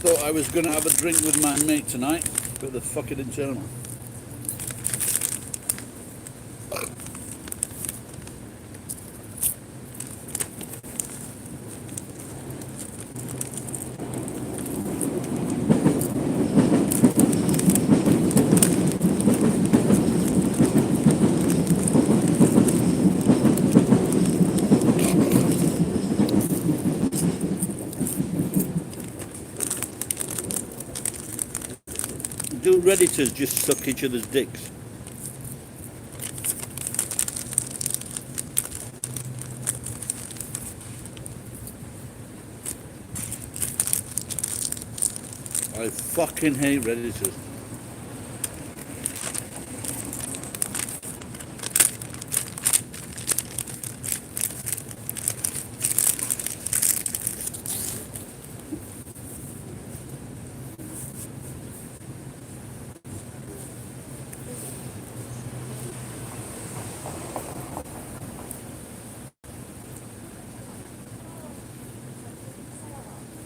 thought I was going to have a drink with my mate tonight, but the fucking internal. Do Redditors just suck each other's dicks? I fucking hate Redditors.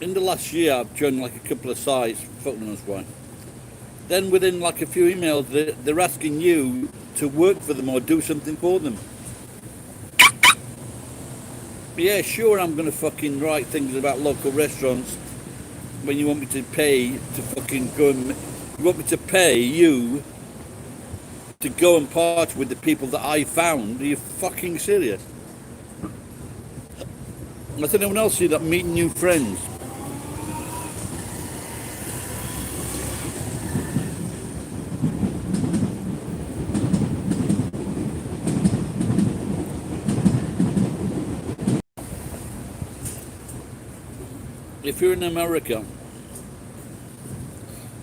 In the last year, I've joined like a couple of sites, fuck knows why. Then within like a few emails, they're asking you to work for them or do something for them. Yeah, sure, I'm gonna fucking write things about local restaurants when you want me to pay to fucking go and... You want me to pay you to go and party with the people that I found? Are you fucking serious? Does anyone else see that? Meeting new friends. If you're in America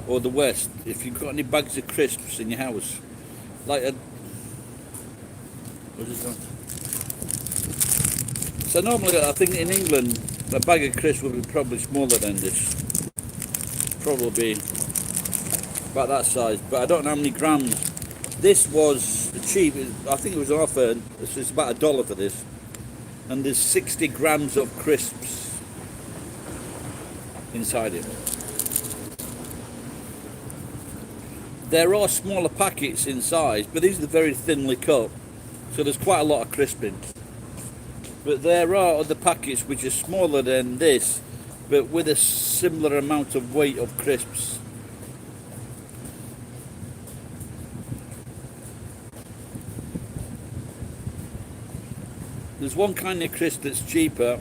or the West, if you've got any bags of crisps in your house, like a... What is that? So normally, I think in England, a bag of crisps would be probably smaller than this. Probably about that size, but I don't know how many grams. This was cheap. I think it was an offer. It's about $1 for this. And there's 60 grams of crisps inside it. There are smaller packets in size, but these are very thinly cut, so there's quite a lot of crisping. But there are other packets which are smaller than this, but with a similar amount of weight of crisps. There's one kind of crisp that's cheaper,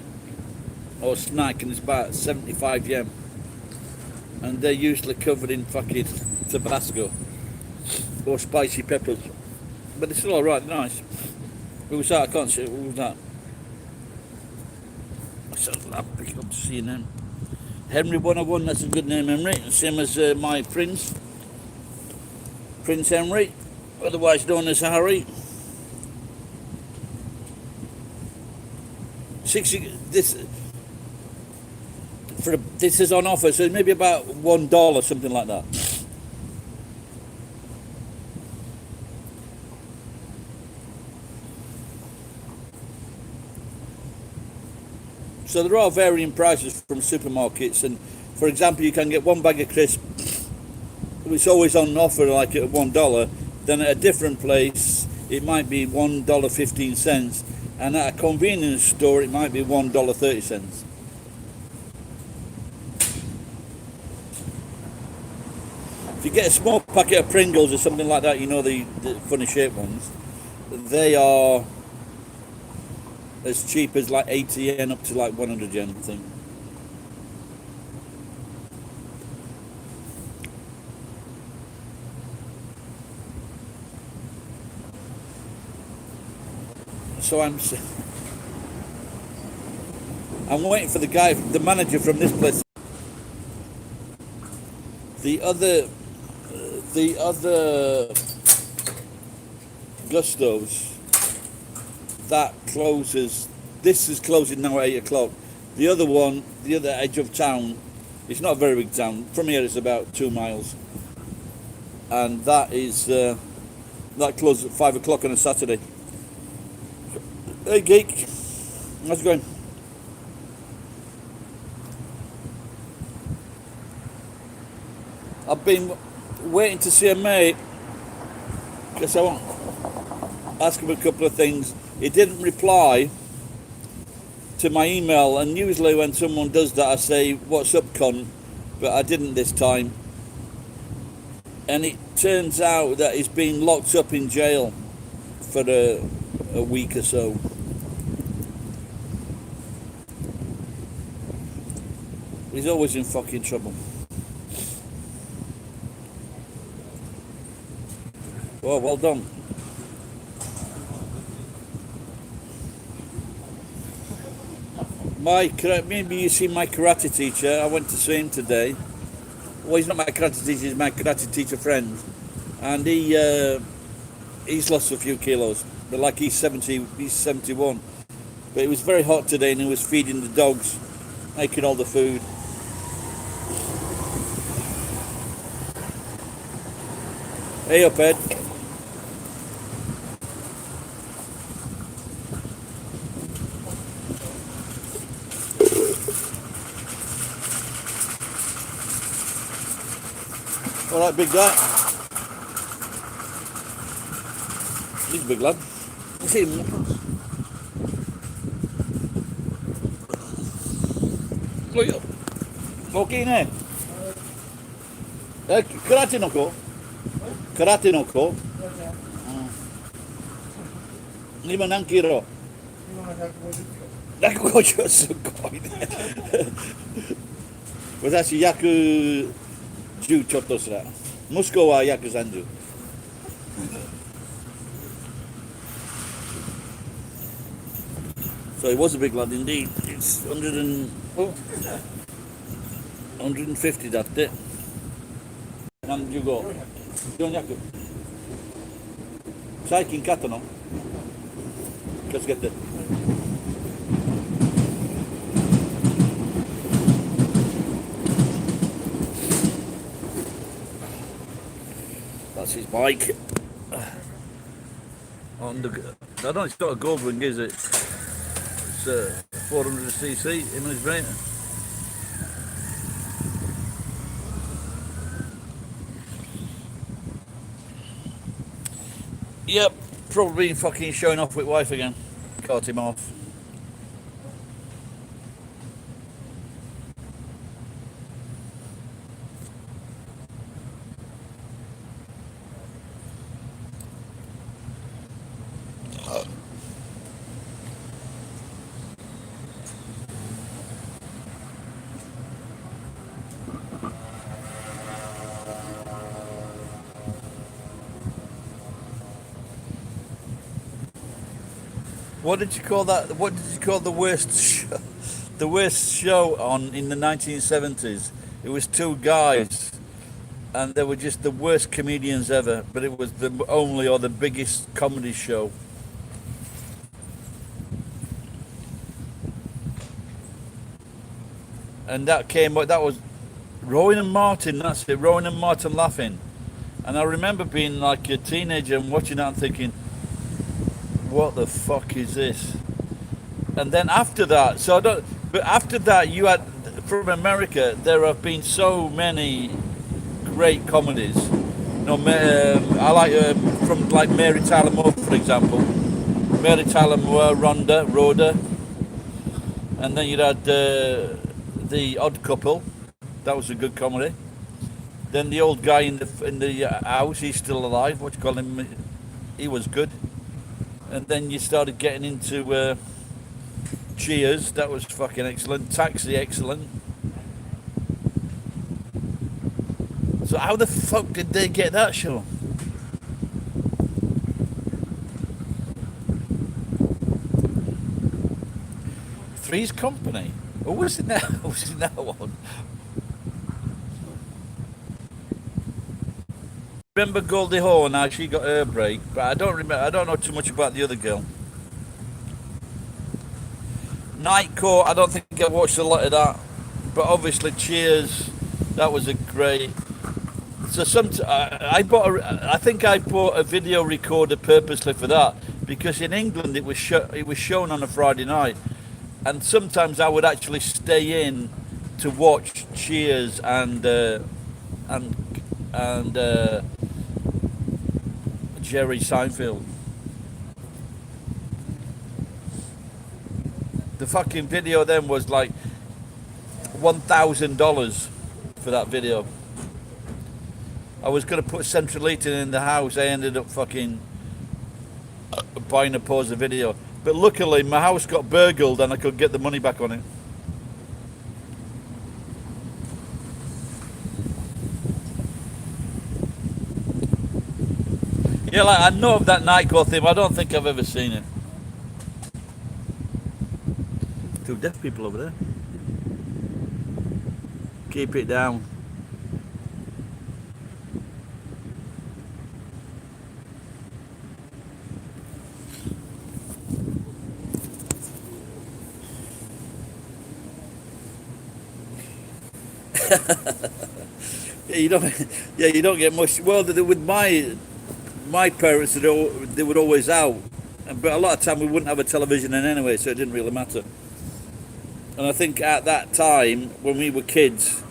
or snack, and it's about 75 yen, and they're usually covered in fucking Tabasco or spicy peppers, but it's still alright, nice. Who was that? I can't see it. What was that? So I'll pick up CNN. Henry 101, that's a good name, Henry. Same as my Prince Henry, otherwise known as Harry. 60. This is on offer, so maybe about $1, something like that. So there are varying prices from supermarkets, and for example, you can get one bag of crisps, it's always on offer like at $1. Then at a different place, it might be $1.15, and at a convenience store, it might be $1.30. If you get a small packet of Pringles or something like that, you know, the funny shaped ones, they are as cheap as like 80 yen up to like 100 yen, I think. So I'm waiting for the manager from this place. The other Gusto's, that closes. This is closing now at 8 o'clock. The other one, the other edge of town, it's not a very big town. From here it's about 2 miles, and that closes at 5 o'clock on a Saturday. Hey geek, how's it going? I've been waiting to see a mate because I want to ask him a couple of things. He didn't reply to my email, and usually when someone does that, I say, "What's up, cunt?" But I didn't this time. And it turns out that he's been locked up in jail for a week or so. He's always in fucking trouble. Oh, well done. Maybe you see my karate teacher. I went to see him today. Well, he's not my karate teacher, he's my karate teacher friend. And he's lost a few kilos. But like he's 71. But it was very hot today and he was feeding the dogs, making all the food. Hey up, Ed. All right, big guy. He's a big lad. You see him? Look up. Okay, ne? Karate no ko? Karate no ko? Lima ng kilo. 150はすごいね。私約10ちょっとすら。息子は約30。So he was a big lad indeed. It's 150だって。何十号 400。最近買ったの？気をつけて。That's his bike. On the, I don't. It's not a Goldwing, is it? It's 400cc in his rate. Yep, probably fucking showing off with wife again. Caught him off. What did you call that? What did you call the worst show on in the 1970s? It was two guys, and they were just the worst comedians ever. But it was the only or the biggest comedy show. And that was Rowan and Martin. That's it. Rowan and Martin laughing. And I remember being like a teenager and watching that and thinking, what the fuck is this? And then after that, but after that, you had, from America, there have been so many great comedies. You know, I like, from like Mary Tyler Moore, for example. Mary Tyler Moore, Rhoda. And then you had The Odd Couple. That was a good comedy. Then the old guy in the house, he's still alive. What do you call him? He was good. And then you started getting into Cheers, that was fucking excellent. Taxi, excellent. So how the fuck did they get that show? Three's Company? Who was in that? Who was in that one? Remember Goldie Hawn? How she got her break, but I don't remember. I don't know too much about the other girl. Night Court. I don't think I watched a lot of that, but obviously Cheers. That was a great. So I bought. I think I bought a video recorder purposely for that because in England it was shown on a Friday night, and sometimes I would actually stay in to watch Cheers and and Jerry Seinfeld. The fucking video then was like $1,000 for that video. I was going to put central heating in the house. I ended up fucking buying a pause of video. But luckily my house got burgled and I could get the money back on it. Yeah, like I know of that Nightcore thing, but I don't think I've ever seen it. Two deaf people over there. Keep it down. Yeah, you don't. Yeah, you don't get much. Well, with my parents, they were always out, but a lot of time we wouldn't have a television in anyway, so it didn't really matter. And I think at that time, when we were kids,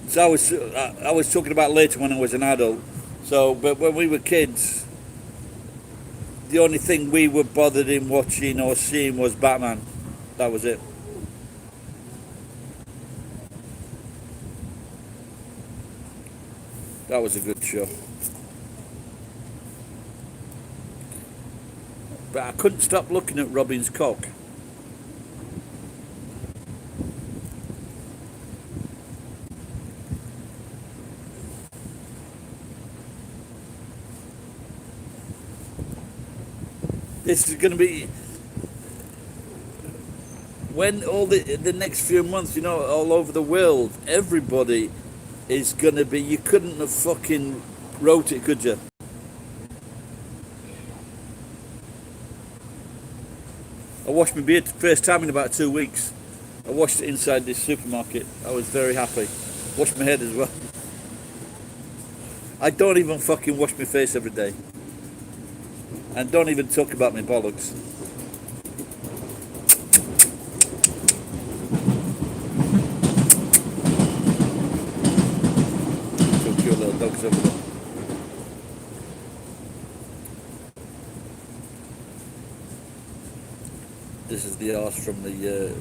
so I was talking about later when I was an adult. So, but when we were kids, the only thing we were bothered in watching or seeing was Batman. That was it. That was a good show. But I couldn't stop looking at Robin's cock. This is going to be when all the next few months, you know, all over the world, everybody is going to be. You couldn't have fucking wrote it, could you? I washed my beard first time in about 2 weeks. I washed it inside this supermarket. I was very happy. Washed my head as well. I don't even fucking wash my face every day. And don't even talk about my bollocks. Two cute little dogs over there. This is the arse from the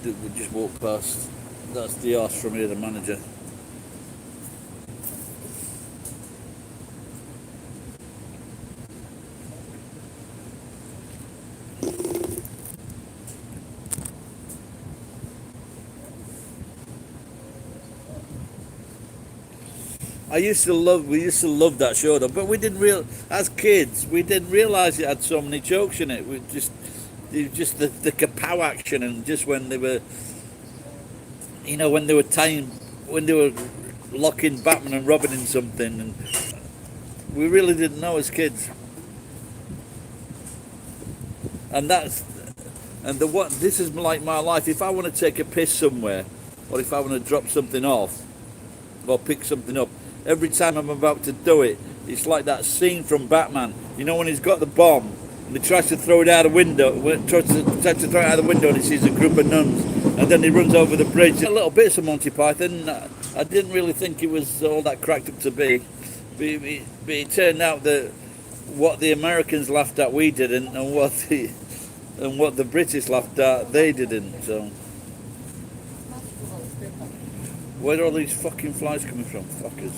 that we just walked past. That's the arse from here, the manager. We used to love that show though, but we didn't as kids, we didn't realise it had so many jokes in it. It was just the kapow action, and just when they were, you know, when they were locking Batman and Robin in something, and we really didn't know as kids. And this is like my life. If I want to take a piss somewhere, or if I want to drop something off, or pick something up, every time I'm about to do it, it's like that scene from Batman. You know, when he's got the bomb and he tries to throw it out the window, tries to throw it out the window, and he sees a group of nuns, and then he runs over the bridge. A little bit of Monty Python. I didn't really think it was all that cracked up to be, but it turned out that what the Americans laughed at, we didn't, and what the British laughed at, they didn't. So, where are all these fucking flies coming from, fuckers?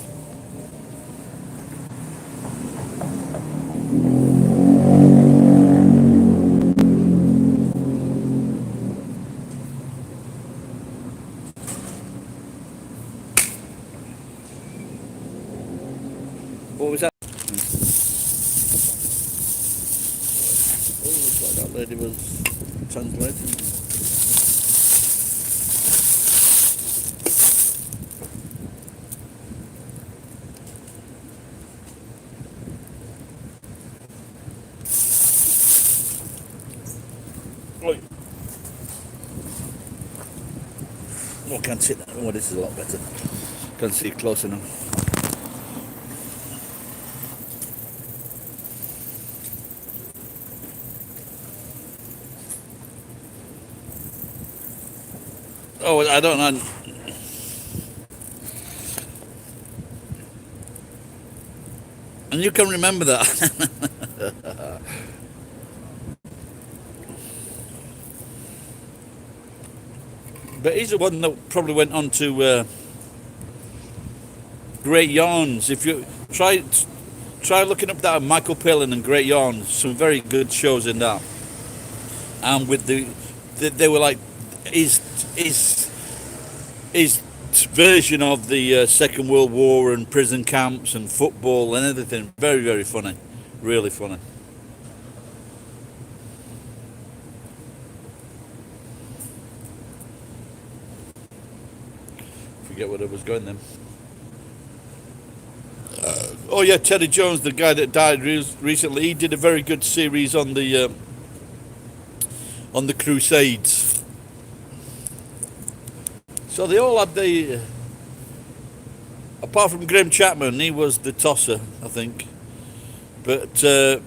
What was that? Oh, looks like that lady was translating. Oi. Oh, I can't see that. Oh, this is a lot better. Can't see it close enough. Oh, I don't know. And you can remember that. But he's the one that probably went on to Great Yarns. If you try looking up that Michael Palin and Great Yarns, some very good shows in that. And with they were like his version of the Second World War and prison camps and football and everything. Very, very funny, really funny. Forget where I was going then. Oh yeah, Teddy Jones, the guy that died recently. He did a very good series on the Crusades. So they all had the. Apart from Graham Chapman, he was the tosser, I think. But the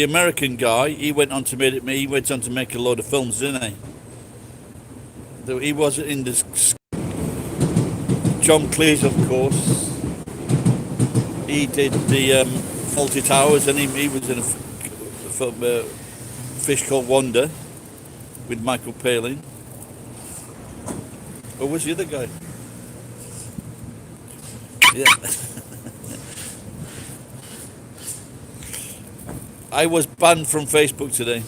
American guy, he went on to make a load of films, didn't he? Though he wasn't in this. John Cleese, of course. He did the Fawlty Towers, and he was in a film, Fish Called Wanda, with Michael Palin. Or was the other guy? Yeah. I was banned from Facebook today.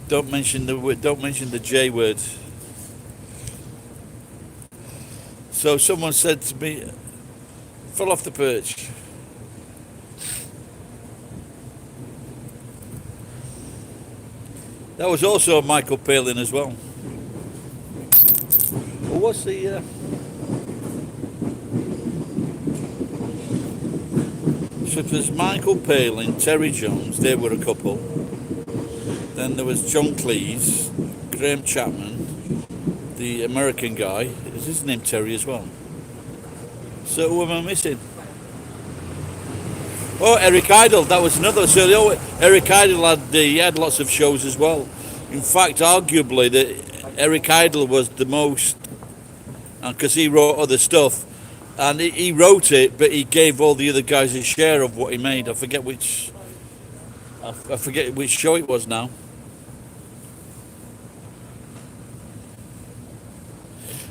Don't mention the J word. So someone said to me, fell off the perch. That was also Michael Palin as well. Well, what's the... So it was Michael Palin, Terry Jones, they were a couple. Then there was John Cleese, Graham Chapman, the American guy. Is his name Terry as well? So who am I missing? Oh, Eric Idle, that was another. So Eric Idle had lots of shows as well. In fact, arguably, Eric Idle was the most, because he wrote other stuff, and he wrote it, but he gave all the other guys a share of what he made. I forget which show it was now.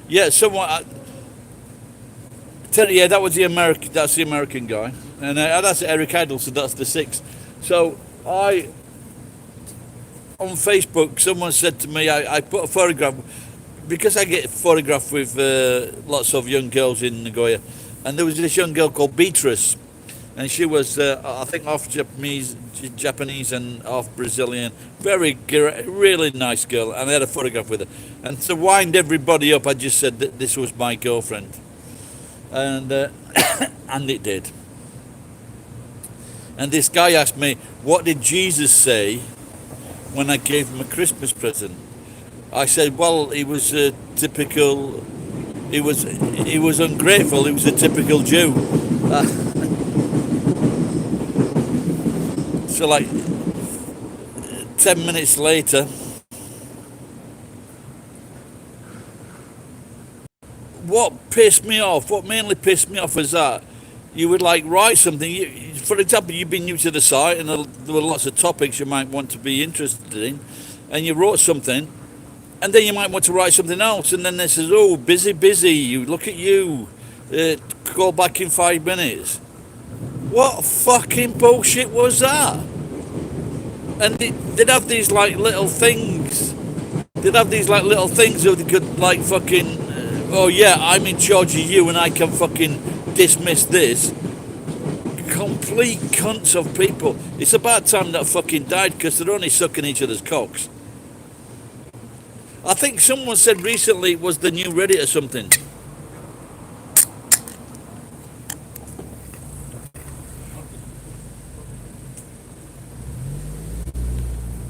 Yeah, someone. Yeah, that was the American. That's the American guy, and that's Eric Idle. So that's the sixth. So on Facebook, someone said to me, I put a photograph because I get photographed with lots of young girls in Nagoya, and there was this young girl called Beatrice, and she was I think half Japanese and half Brazilian. Really nice girl, and I had a photograph with her. And to wind everybody up, I just said that this was my girlfriend. And and it did. And this guy asked me, what did Jesus say when I gave him a Christmas present? I said, well, he was a typical, he was ungrateful, he was a typical Jew. So like 10 minutes later, what mainly pissed me off was that you would like write something. For example, you've been new to the site and there were lots of topics you might want to be interested in, and you wrote something, and then you might want to write something else, and then they says, oh, busy, you look at you, call back in 5 minutes. What fucking bullshit was that? And they'd have these like little things. They'd have these like little things so they could like fucking, oh yeah, I'm in charge of you and I can fucking dismiss this. Complete cunts of people. It's about time that fucking died because they're only sucking each other's cocks. I think someone said recently it was the new Reddit or something.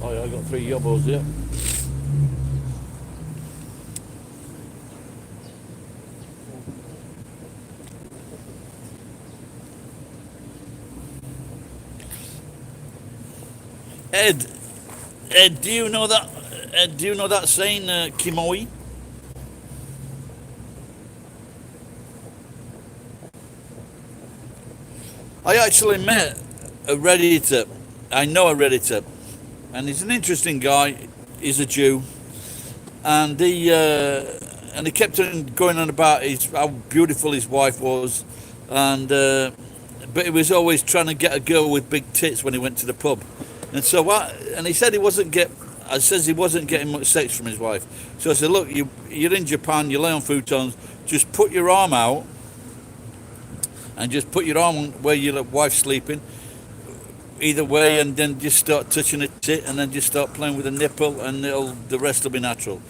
Oh yeah, I got 3 yobbos here. Ed, do you know that? Do you know that saying, Kimoi? I actually met a Redditor. I know a Redditor, and he's an interesting guy. He's a Jew, and he kept on going on about how beautiful his wife was, and but he was always trying to get a girl with big tits when he went to the pub, and so what? And he said he wasn't get. I says he wasn't getting much sex from his wife. So I said, look, you're in Japan, you lay on futons, just put your arm out, and just put your arm on where your wife's sleeping, either way, and then just start touching a tit, and then just start playing with a nipple, and the rest will be natural.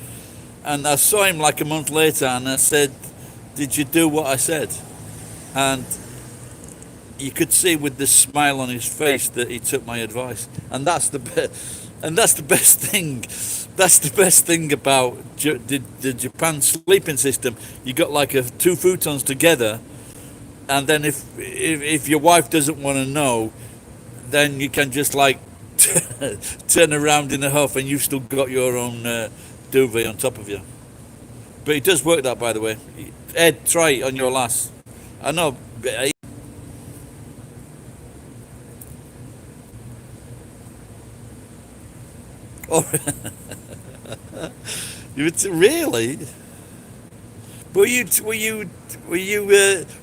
And I saw him like a month later, and I said, did you do what I said? And you could see with the smile on his face that he took my advice, and that's the best. And that's the best thing. That's the best thing about the Japan sleeping system. You got like two futons together, and then if your wife doesn't want to know, then you can just like turn around in a huff, and you've still got your own duvet on top of you. But it does work that, by the way. Ed, try it on your lass. I know. Oh, really?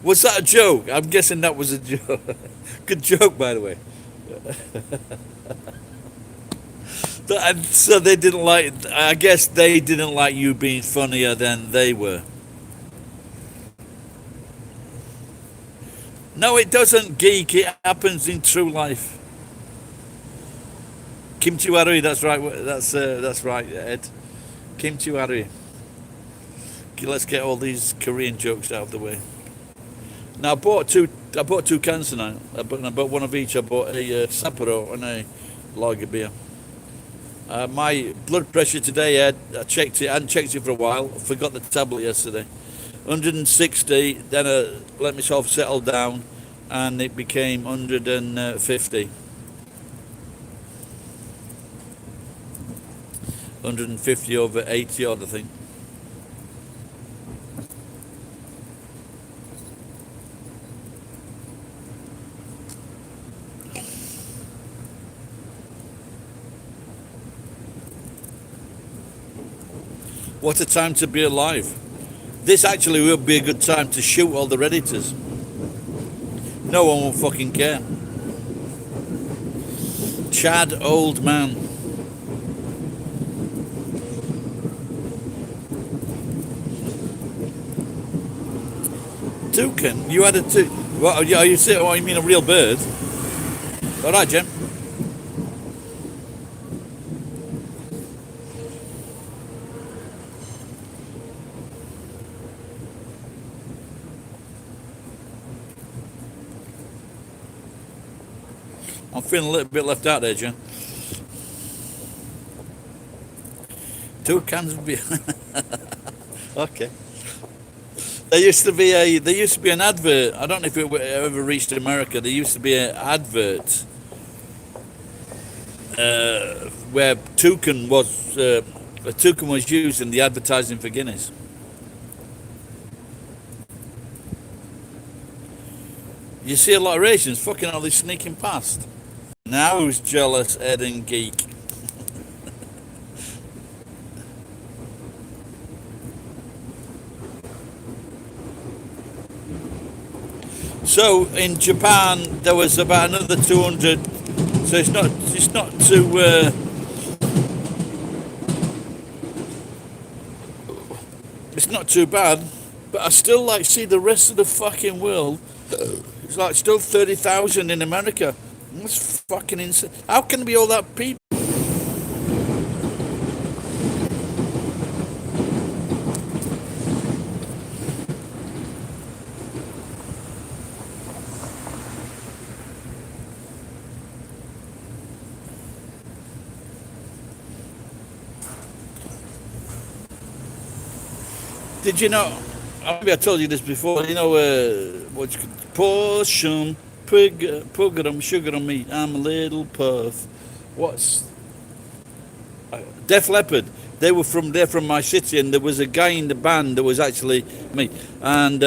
Was that a joke? I'm guessing that was a joke. Good joke, by the way. And so they didn't like. I guess they didn't like you being funnier than they were. No, it doesn't, geek. It happens in true life. Kimchi warui. That's right. That's right, Ed. Kimchi warui. Okay, let's get all these Korean jokes out of the way. Now I bought two cans tonight. I bought one of each. I bought a Sapporo and a lager beer. My blood pressure today, Ed, I checked it. I hadn't checked it for a while. I forgot the tablet yesterday. 160. Then I let myself settle down, and it became 150. 150 over 80 odd, I think. What a time to be alive. This actually will be a good time to shoot all the Redditors. No one will fucking care. Chad, old man. Toucan? You had a toucan? What, are you saying? Oh, you mean a real bird? All right, Jim. I'm feeling a little bit left out there, Jim. Toucans would be okay. There used to be an advert. I don't know if it ever reached America. There used to be an advert where toucan was a toucan was used in the advertising for Guinness. You see a lot of Asians fucking all this sneaking past. Now who's jealous, Ed and Geek? So in Japan there was about another 200. So it's not too bad. But I still like see the rest of the fucking world. It's like still 30,000 in America. That's fucking insane. How can there be all that people? Did you know? Maybe I told you this before. You know, what's pour some pugrum sugar on me. I'm a little puff. What's Def Leppard? They're from my city, and there was a guy in the band that was actually me, and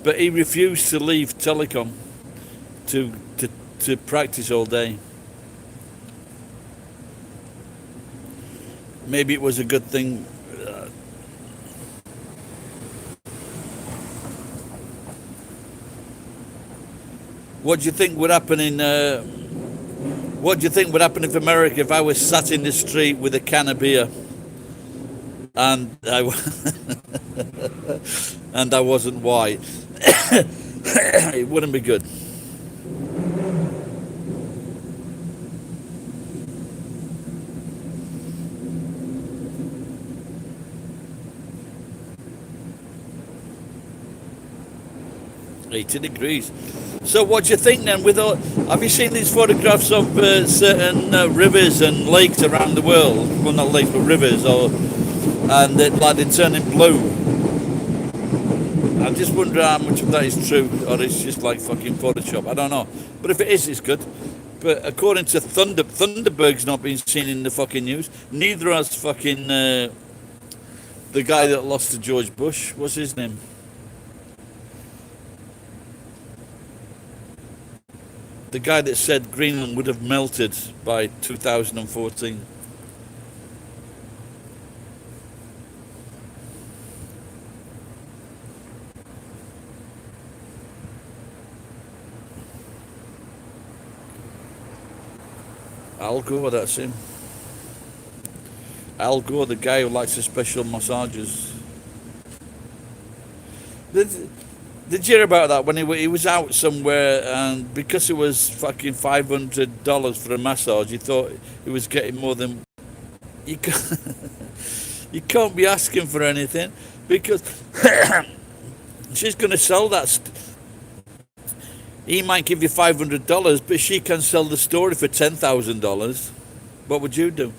but he refused to leave Telecom. to to to practice all day. Maybe it was a good thing. What do you think would happen in? What do you think would happen if America if I was sat in the street with a can of beer and and I wasn't white? It wouldn't be good. '80 degrees. So what do you think then? With all, have you seen these photographs of certain rivers and lakes around the world? Well, not lakes, but rivers, and like they're turning blue. I just wonder how much of that is true, or it's just like fucking Photoshop. I don't know. But if it is, it's good. But according to Thunderberg's not been seen in the fucking news. Neither has fucking the guy that lost to George Bush. What's his name? The guy that said Greenland would have melted by 2014. Al Gore, that's him. Al Gore, the guy who likes the special massages. Did you hear about that when he was out somewhere and because it was fucking $500 for a massage, he thought he was getting more than you can't, you can't be asking for anything because she's going to sell that. He might give you $500, but she can sell the story for $10,000. What would you do?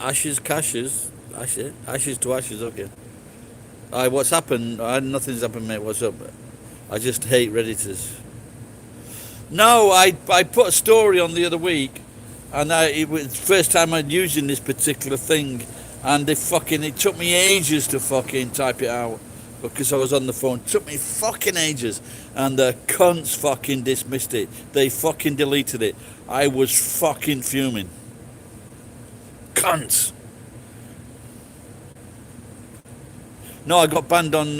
Ashes, cashes, ashes to ashes. Okay. What's happened? Nothing's happened, mate. What's up? I just hate Redditors. No, I put a story on the other week, and it was the first time I'd using this particular thing, and it took me ages to fucking type it out because I was on the phone. It took me fucking ages, and the cunts fucking dismissed it. They fucking deleted it. I was fucking fuming. Cunts. No, I got banned on.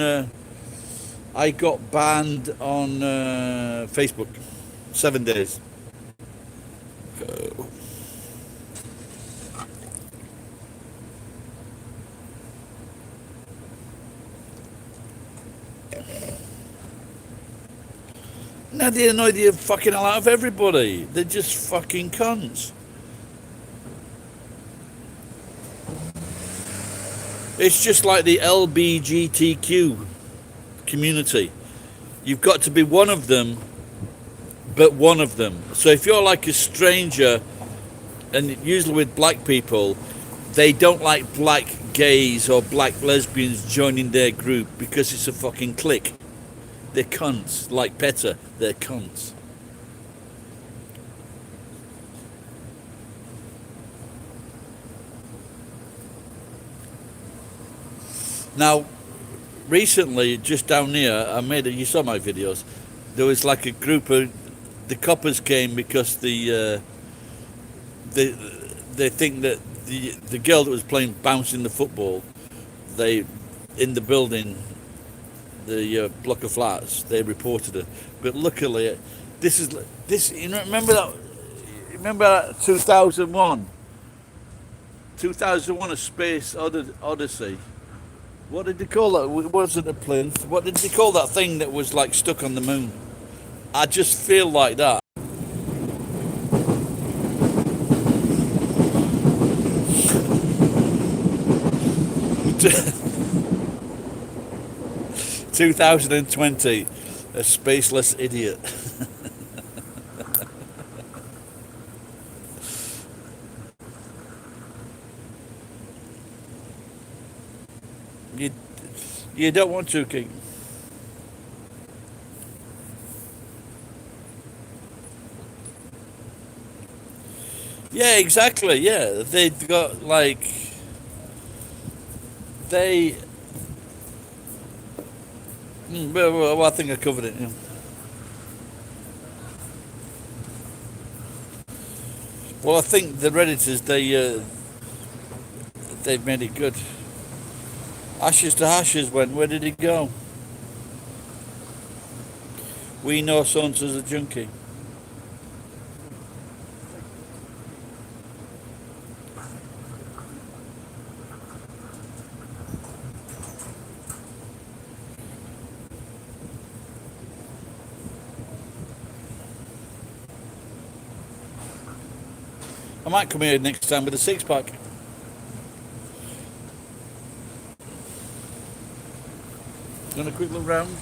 Facebook. 7 days. Now they annoy the fucking hell out of everybody. They're just fucking cunts. It's just like the LBGTQ community. You've got to be one of them, but one of them. So if you're like a stranger, and usually with black people, they don't like black gays or black lesbians joining their group because it's a fucking clique. They're cunts. Like PETA, they're cunts. Now, recently, just down here, you saw my videos, there was like a group of, the coppers came because they think that the girl that was bouncing the football, in the building, the block of flats, they reported her. But luckily, you know, remember that 2001? 2001, A Space Odyssey. What did they call that? It wasn't a plinth. What did they call that thing that was like stuck on the moon? I just feel like that. "2020, a spaceless idiot." You don't want to, King. Yeah, exactly. Yeah, they've got like They, well, I think I covered it. Yeah. Well, I think the Redditors they've made it good. Ashes to Ashes went. Where did he go? We know Sons as a junkie. I might come here next time with a six pack. Gonna quick look round.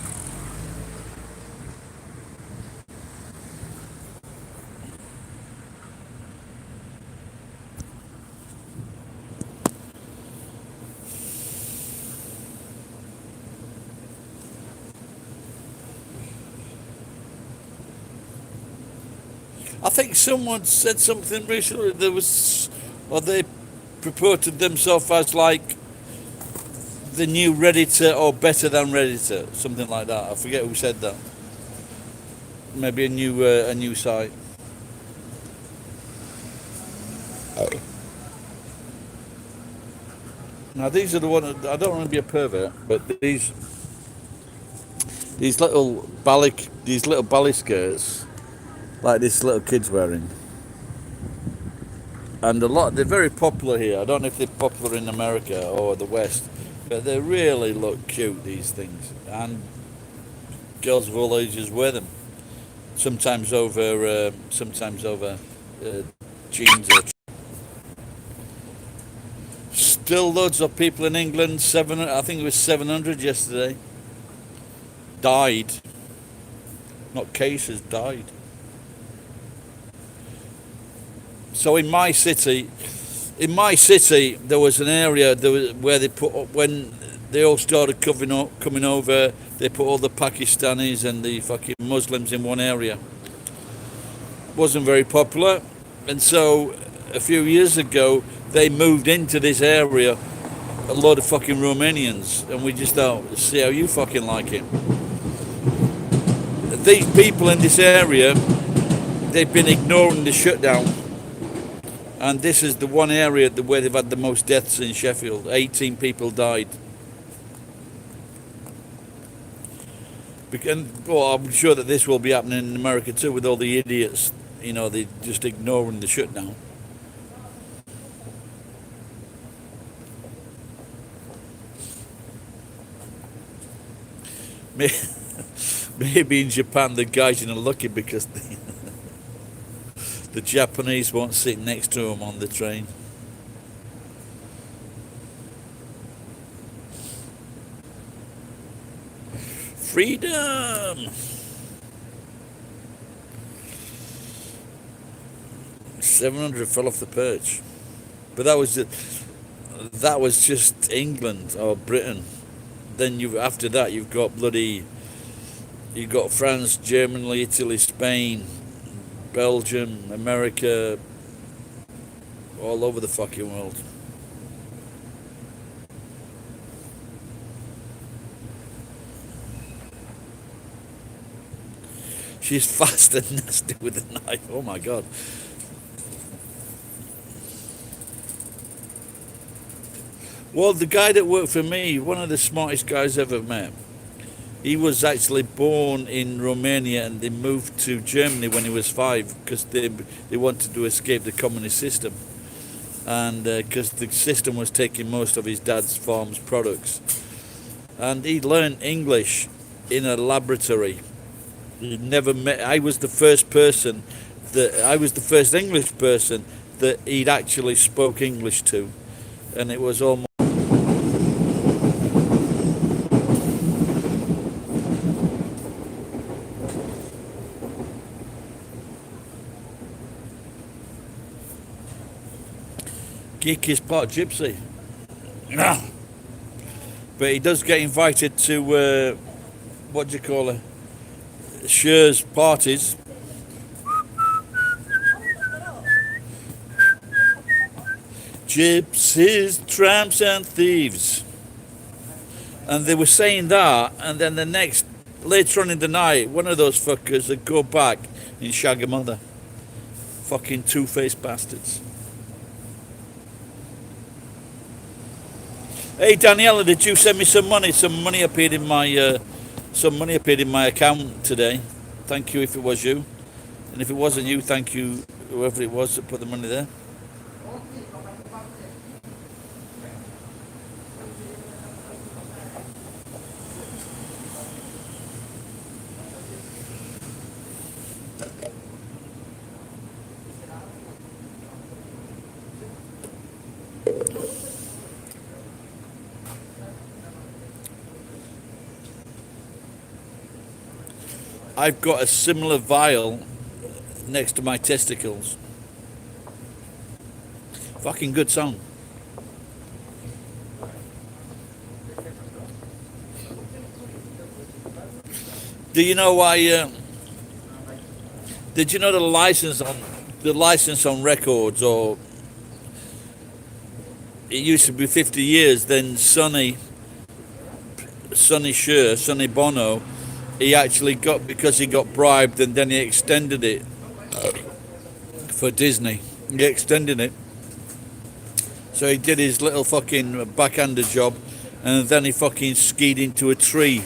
I think someone said something recently. There was, or they purported themselves as like the new Redditor or better than Redditor, something like that. I forget who said that. Maybe a new site. Now these are the one. I don't want to be a pervert, but these little ballet skirts, like this little kid's wearing, and they're very popular here. I don't know if they're popular in America or the West, but they really look cute. These things, and girls of all ages wear them. Sometimes over jeans. Or still loads of people in England. I think it was 700 yesterday. Died, not cases, died. So in my city, there was an area where they put up, when they all started coming over. They put all the Pakistanis and the fucking Muslims in one area. Wasn't very popular, and so a few years ago they moved into this area a lot of fucking Romanians, and we just thought, see how you fucking like it. These people in this area, they've been ignoring the shutdown, and this is the one area where they've had the most deaths in Sheffield. 18 people died. And, well, I'm sure that this will be happening in America too, with all the idiots, they just ignoring the shutdown. Maybe in Japan the guys are lucky because the Japanese won't sit next to them on the train. Freedom! 700 fell off the perch. But that was just England or Britain. Then after that you've got France, Germany, Italy, Spain, Belgium, America, all over the fucking world. She's fast and nasty with a knife. Oh my God. Well, the guy that worked for me, one of the smartest guys I've ever met, he was actually born in Romania and they moved to Germany when he was 5 because they wanted to escape the communist system. And because the system was taking most of his dad's farm's products. And he learned English in a laboratory. He never met. I was the first English person that he'd actually spoke English to, and it was almost. Geek is part gypsy. But he does get invited to, what do you call it? Sher's parties. Gypsies, tramps and thieves. And they were saying that, and then later on in the night, one of those fuckers would go back and shag a mother. Fucking two-faced bastards. Hey Daniela, did you send me some money? Some money appeared in my account today. Thank you if it was you, and if it wasn't you, thank you whoever it was that put the money there. I've got a similar vial next to my testicles. Fucking good song. Do you know why? Did you know the license on records, or it used to be 50 years? Then Sonny Bono, he actually got, because he got bribed, and then he extended it for Disney. He extended it. So he did his little fucking backhander job, and then he fucking skied into a tree.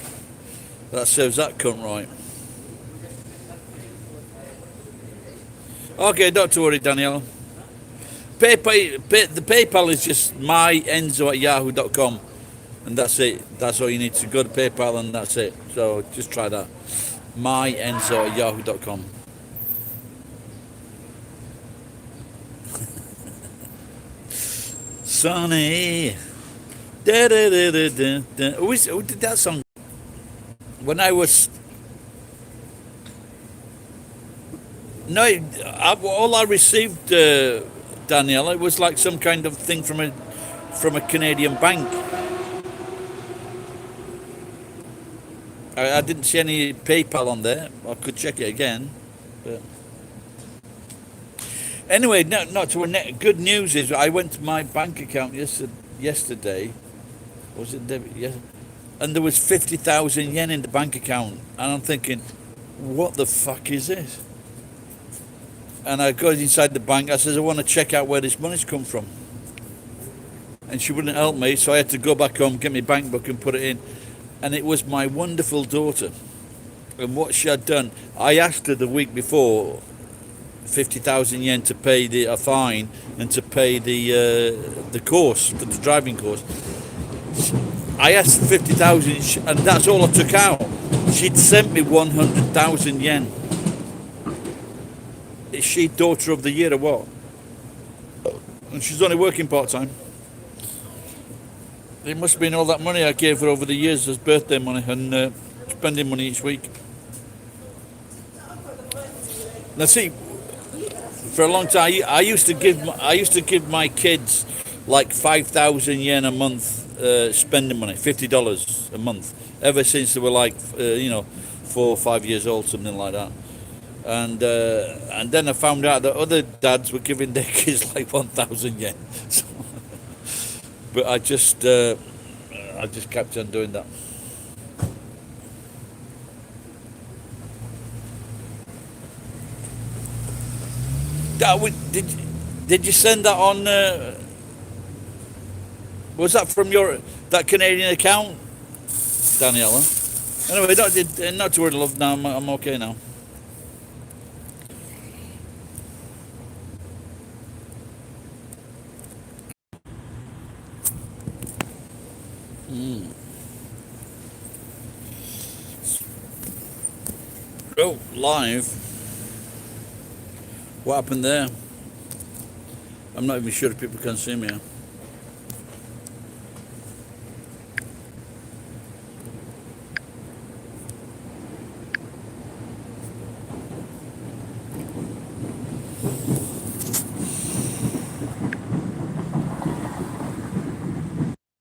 That serves that cunt right. Okay, not to worry, Danielle. The PayPal is just myenzo@yahoo.com. And that's it. That's all you need to go to PayPal, and that's it. So just try that. myenzo@yahoo.com. Sonny. Who did that song? When I was... No, all I received, Danielle, it was like some kind of thing from a Canadian bank. I didn't see any PayPal on there. I could check it again. But anyway, not to good news is I went to my bank account yesterday. Was it debit? Yes. And there was 50,000 yen in the bank account. And I'm thinking, what the fuck is this? And I go inside the bank. I says, I want to check out where this money's come from. And she wouldn't help me, so I had to go back home, get my bank book and put it in. And it was my wonderful daughter. And what she had done, I asked her the week before 50,000 yen to pay a fine and to pay the course, for the driving course. I asked for 50,000 and that's all I took out. She'd sent me 100,000 yen. Is she daughter of the year or what? And she's only working part-time. It must have been all that money I gave her over the years as birthday money and spending money each week. Now see, for a long time I used to give my kids like 5,000 yen a month spending money, $50 a month, ever since they were like 4 or 5 years old, something like that. And then I found out that other dads were giving their kids like 1,000 yen. So, but I just kept on doing that. Did you send that on? Was that from that Canadian account, Daniela? Anyway, not to worry, love. Now I'm okay now. Oh, live. What happened there? I'm not even sure if people can see me.